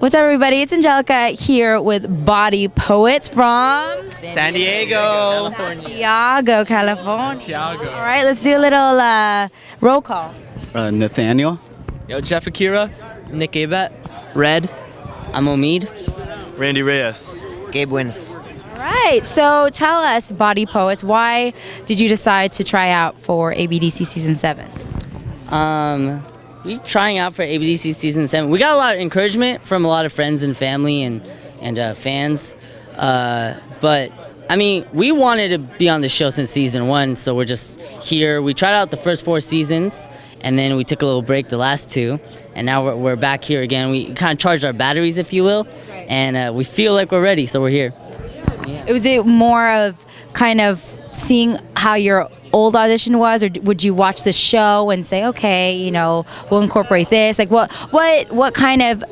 What's up, everybody? It's Angelica here with Body Poets from San Diego. Santiago, California. All All right, let's do a little roll call. Nathaniel. Yo, Jeff Akira. Nick Abet. Red. I'm Omid. Randy Reyes. Gabe Wins. All right, so tell us, Body Poets, why did you decide to try out for ABDC Season 7? We trying out for ABDC Season 7. We got a lot of encouragement from a lot of friends and family and fans. But, I mean, we wanted to be on the show since Season 1, so we're just here. We tried out the first 4 seasons, and then we took a little break the last 2, and now we're back here again. We kind of charged our batteries, if you will, and we feel like we're ready, so we're here. Yeah. Was it more of kind of seeing how your old audition was, or would you watch the show and say, okay, you know, we'll incorporate this? Like, what kind of,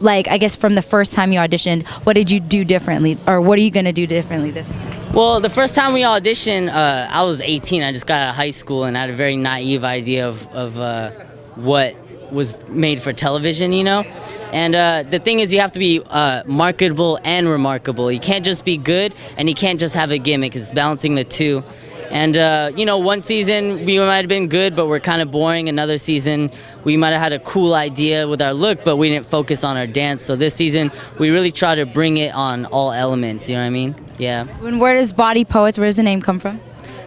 like, I guess from the first time you auditioned, what did you do differently, or what are you gonna do differently this time? Well, the first time we auditioned, I was 18. I just got out of high school and I had a very naive idea of what was made for television, you know? And the thing is, you have to be marketable and remarkable. You can't just be good, and you can't just have a gimmick. It's balancing the two. And, you know, one season we might have been good, but we're kind of boring. Another season we might have had a cool idea with our look, but we didn't focus on our dance. So this season we really try to bring it on all elements, you know what I mean? Yeah. And where does Body Poets, where does the name come from?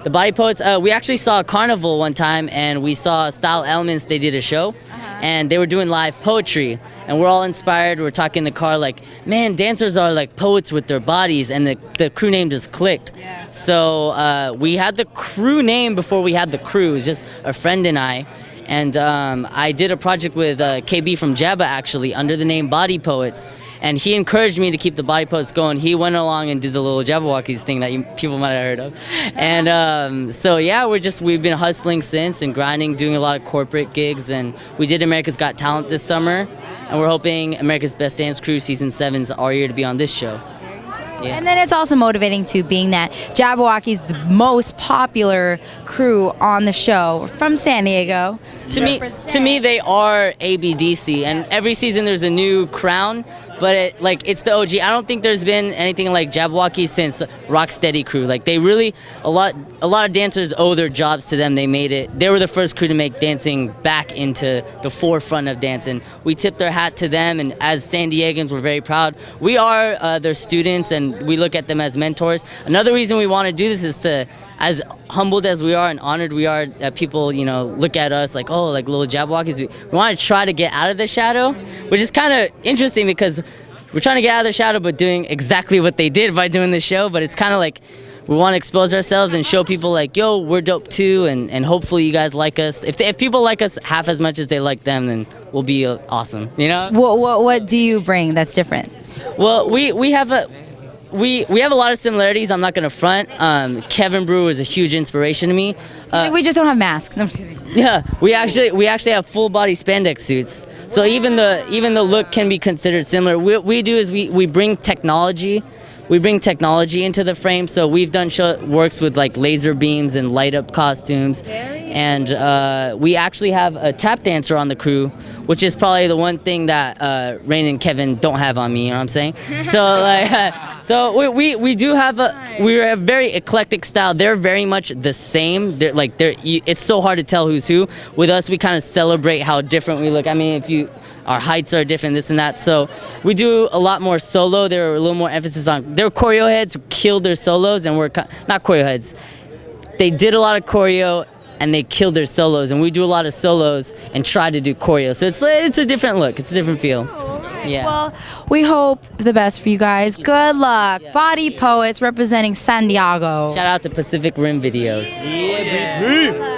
The Body Poets, we actually saw a carnival one time, and we saw Style Elements. They did a show, and they were doing live poetry, and we're all inspired. We're talking in the car like, man, dancers are like poets with their bodies, and the crew name just clicked. Yeah. So we had the crew name before we had the crew. It was just a friend and I. And I did a project with KB from Jabba, actually, under the name Body Poets. And he encouraged me to keep the Body Poets going. He went along and did the little Jabberwockies thing that people might have heard of. And so, yeah, we've been hustling since and grinding, doing a lot of corporate gigs. And we did America's Got Talent this summer. And we're hoping America's Best Dance Crew Season 7's our year to be on this show. Yeah. And then it's also motivating too, being that Jabberwocky's the most popular crew on the show from San Diego. To me, they are ABDC, and every season there's a new crown, but it's the OG. I don't think there's been anything like Jabberwocky since Rocksteady Crew. Like, they really, a lot of dancers owe their jobs to them. They made it. They were the first crew to make dancing back into the forefront of dance, and we tip their hat to them. And as San Diegans, we're very proud. We are their students, and we look at them as mentors. Another reason we want to do this is to, as humbled as we are and honored we are that people, you know, look at us like, oh, like little Jabberwockies. We want to try to get out of the shadow, which is kind of interesting because we're trying to get out of the shadow but doing exactly what they did by doing the show. But it's kind of like we want to expose ourselves and show people like, yo, we're dope too, and hopefully you guys like us. If people like us half as much as they like them, then we'll be awesome, you know? What do you bring that's different? Well, we have a lot of similarities. I'm not gonna front. Kevin Brewer is a huge inspiration to me. We just don't have masks. No, I'm just kidding. Yeah, we actually have full body spandex suits. So even the look can be considered similar. What we do is we bring technology. We bring technology into the frame. So we've done works with like laser beams and light up costumes. And we actually have a tap dancer on the crew, which is probably the one thing that Rain and Kevin don't have on me, you know what I'm saying? So we do have we're a very eclectic style. They're very much the same. It's so hard to tell who's who. With us, we kind of celebrate how different we look. I mean, our heights are different, this and that. So we do a lot more solo. There are a little more emphasis on, they're choreo heads who killed their solos, and we're not choreo heads. They did a lot of choreo and they killed their solos, and we do a lot of solos and try to do choreo. So it's a different look. It's a different feel. Yeah. Well, we hope the best for you guys. Good luck. Yeah. Body Poets representing San Diego. Shout out to Pacific Rim Videos. Yeah, baby.